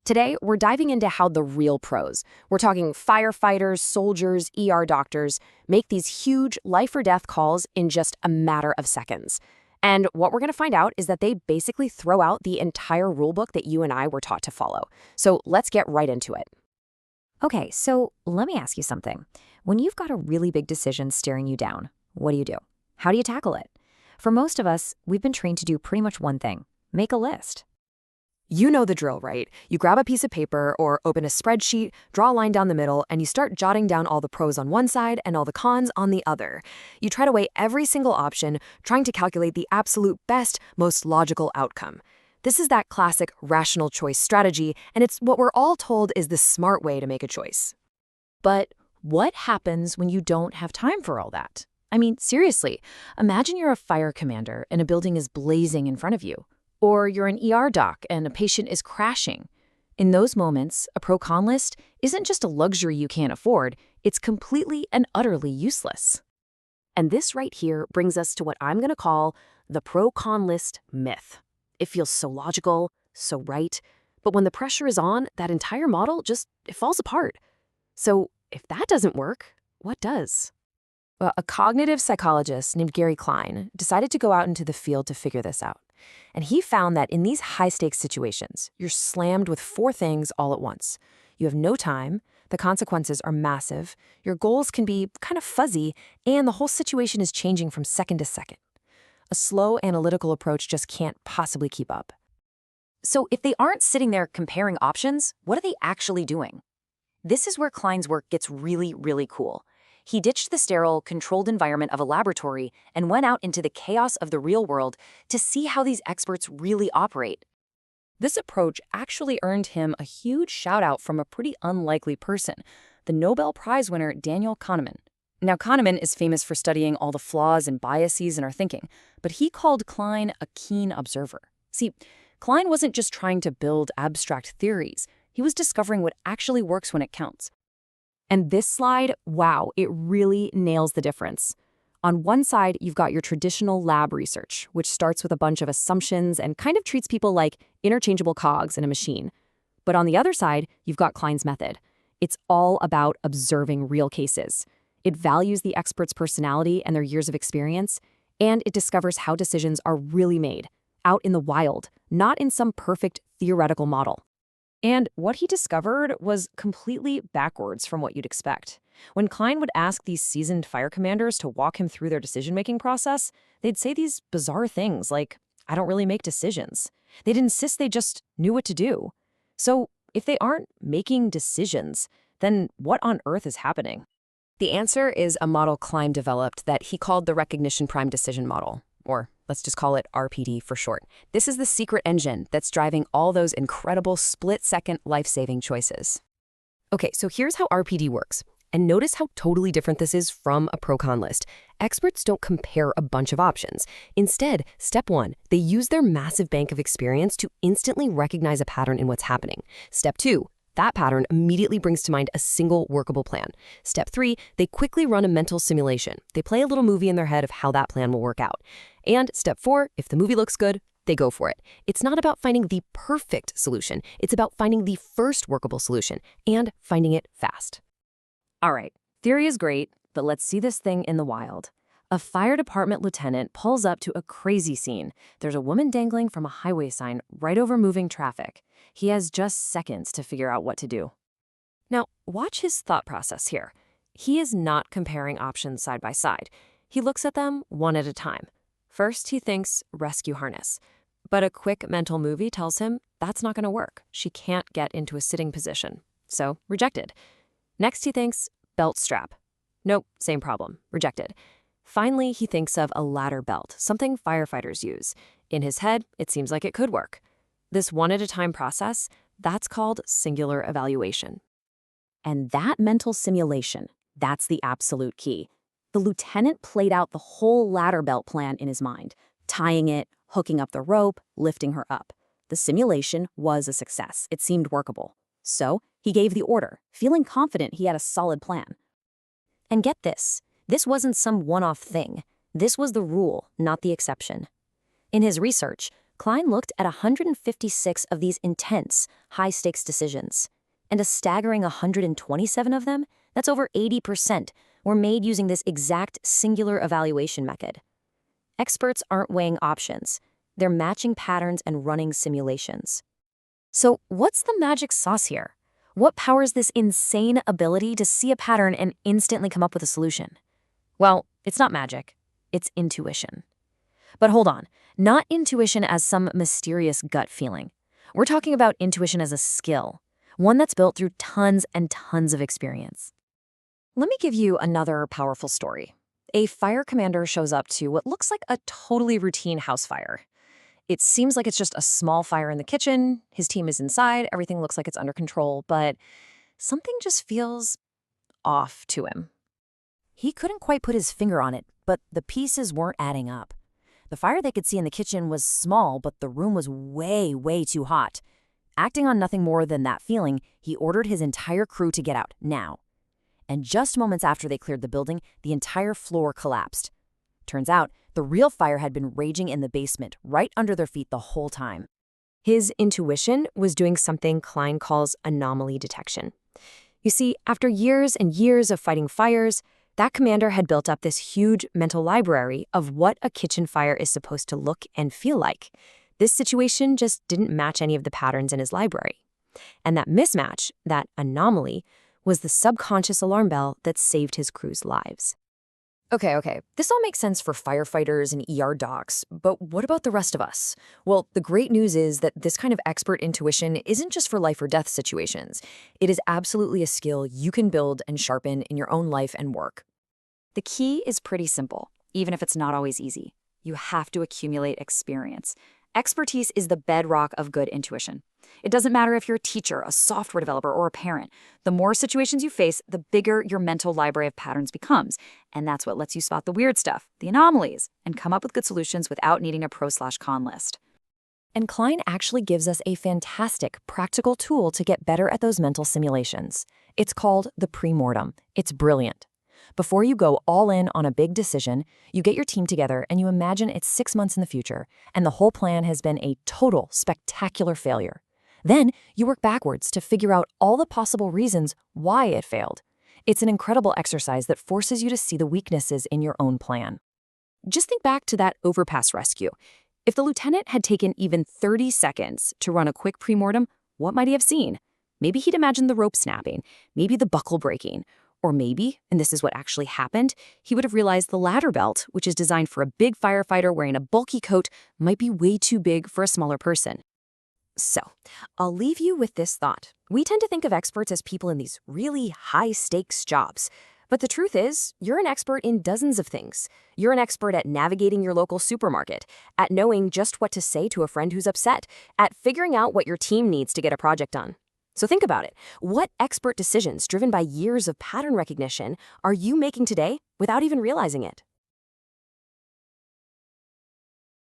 Today, we're diving into how the real pros, we're talking firefighters, soldiers, ER doctors, make these huge life or death calls in just a matter of seconds. And what we're going to find out is that they basically throw out the entire rulebook that you and I were taught to follow. So let's get right into it. Okay, so let me ask you something. When you've got a really big decision staring you down, what do? How do you tackle it? For most of us, we've been trained to do pretty much one thing: make a list. You know the drill, right? You grab a piece of paper or open a spreadsheet, draw a line down the middle, and you start jotting down all the pros on one side and all the cons on the other. You try to weigh every single option, trying to calculate the absolute best, most logical outcome. This is that classic rational choice strategy, and it's what we're all told is the smart way to make a choice. But what happens when you don't have time for all that? I mean, seriously, imagine you're a fire commander and a building is blazing in front of you. Or you're an ER doc and a patient is crashing. In those moments, a pro-con list isn't just a luxury you can't afford, it's completely and utterly useless. And this right here brings us to what I'm going to call the pro-con list myth. It feels so logical, so right, but when the pressure is on, that entire model it falls apart. So if that doesn't work, what does? Well, a cognitive psychologist named Gary Klein decided to go out into the field to figure this out. And he found that in these high-stakes situations, you're slammed with four things all at once. You have no time, the consequences are massive, your goals can be kind of fuzzy, and the whole situation is changing from second to second. A slow, analytical approach just can't possibly keep up. So if they aren't sitting there comparing options, what are they actually doing? This is where Klein's work gets really, really cool. He ditched the sterile, controlled environment of a laboratory and went out into the chaos of the real world to see how these experts really operate. This approach actually earned him a huge shout-out from a pretty unlikely person, the Nobel Prize winner Daniel Kahneman. Now, Kahneman is famous for studying all the flaws and biases in our thinking, but he called Klein a keen observer. See, Klein wasn't just trying to build abstract theories. He was discovering what actually works when it counts. And this slide, wow, it really nails the difference. On one side, you've got your traditional lab research, which starts with a bunch of assumptions and kind of treats people like interchangeable cogs in a machine. But on the other side, you've got Klein's method. It's all about observing real cases. It values the expert's personality and their years of experience, and it discovers how decisions are really made, out in the wild, not in some perfect theoretical model. And what he discovered was completely backwards from what you'd expect. When Klein would ask these seasoned fire commanders to walk him through their decision-making process, they'd say these bizarre things like, "I don't really make decisions." They'd insist they just knew what to do. So if they aren't making decisions, then what on earth is happening? The answer is a model Klein developed that he called the Recognition Prime Decision Model, or let's just call it RPD for short. This is the secret engine that's driving all those incredible split-second life-saving choices. Okay, so here's how RPD works. And notice how totally different this is from a pro-con list. Experts don't compare a bunch of options. Instead, step one, they use their massive bank of experience to instantly recognize a pattern in what's happening. Step two, that pattern immediately brings to mind a single workable plan. Step three, they quickly run a mental simulation. They play a little movie in their head of how that plan will work out. And step four, if the movie looks good, they go for it. It's not about finding the perfect solution. It's about finding the first workable solution and finding it fast. All right, theory is great, but let's see this thing in the wild. A fire department lieutenant pulls up to a crazy scene. There's a woman dangling from a highway sign right over moving traffic. He has just seconds to figure out what to do. Now, watch his thought process here. He is not comparing options side by side. He looks at them one at a time. First, he thinks rescue harness. But a quick mental movie tells him that's not going to work. She can't get into a sitting position. So, rejected. Next, he thinks belt strap. Nope, same problem. Rejected. Finally, he thinks of a ladder belt, something firefighters use. In his head, it seems like it could work. This one-at-a-time process, that's called singular evaluation. And that mental simulation, that's the absolute key. The lieutenant played out the whole ladder belt plan in his mind, tying it, hooking up the rope, lifting her up. The simulation was a success. It seemed workable. So he gave the order, feeling confident he had a solid plan. And get this wasn't some one-off thing. This was the rule, not the exception. In his research, Klein looked at 156 of these intense, high-stakes decisions, and a staggering 127 of them, that's over 80%, were made using this exact singular evaluation method. Experts aren't weighing options. They're matching patterns and running simulations. So what's the magic sauce here? What powers this insane ability to see a pattern and instantly come up with a solution? Well, it's not magic. It's intuition. But hold on, not intuition as some mysterious gut feeling. We're talking about intuition as a skill, one that's built through tons and tons of experience. Let me give you another powerful story. A fire commander shows up to what looks like a totally routine house fire. It seems like it's just a small fire in the kitchen, his team is inside, everything looks like it's under control, but something just feels off to him. He couldn't quite put his finger on it, but the pieces weren't adding up. The fire they could see in the kitchen was small, but the room was way, way too hot. Acting on nothing more than that feeling, he ordered his entire crew to get out, now. And just moments after they cleared the building, the entire floor collapsed. Turns out, the real fire had been raging in the basement, right under their feet the whole time. His intuition was doing something Klein calls anomaly detection. You see, after years and years of fighting fires, that commander had built up this huge mental library of what a kitchen fire is supposed to look and feel like. This situation just didn't match any of the patterns in his library. And that mismatch, that anomaly, was the subconscious alarm bell that saved his crew's lives. Okay, this all makes sense for firefighters and ER docs, but what about the rest of us? Well, the great news is that this kind of expert intuition isn't just for life or death situations. It is absolutely a skill you can build and sharpen in your own life and work. The key is pretty simple, even if it's not always easy. You have to accumulate experience. Expertise is the bedrock of good intuition. It doesn't matter if you're a teacher, a software developer, or a parent. The more situations you face, the bigger your mental library of patterns becomes. And that's what lets you spot the weird stuff, the anomalies, and come up with good solutions without needing a pro/con list. And Klein actually gives us a fantastic, practical tool to get better at those mental simulations. It's called the premortem. It's brilliant. Before you go all in on a big decision, you get your team together and you imagine it's 6 months in the future, and the whole plan has been a total, spectacular failure. Then you work backwards to figure out all the possible reasons why it failed. It's an incredible exercise that forces you to see the weaknesses in your own plan. Just think back to that overpass rescue. If the lieutenant had taken even 30 seconds to run a quick premortem, what might he have seen? Maybe he'd imagined the rope snapping, maybe the buckle breaking, or maybe, and this is what actually happened, he would have realized the ladder belt, which is designed for a big firefighter wearing a bulky coat, might be way too big for a smaller person. So, I'll leave you with this thought. We tend to think of experts as people in these really high-stakes jobs. But the truth is, you're an expert in dozens of things. You're an expert at navigating your local supermarket, at knowing just what to say to a friend who's upset, at figuring out what your team needs to get a project done. So think about it. What expert decisions driven by years of pattern recognition are you making today without even realizing it?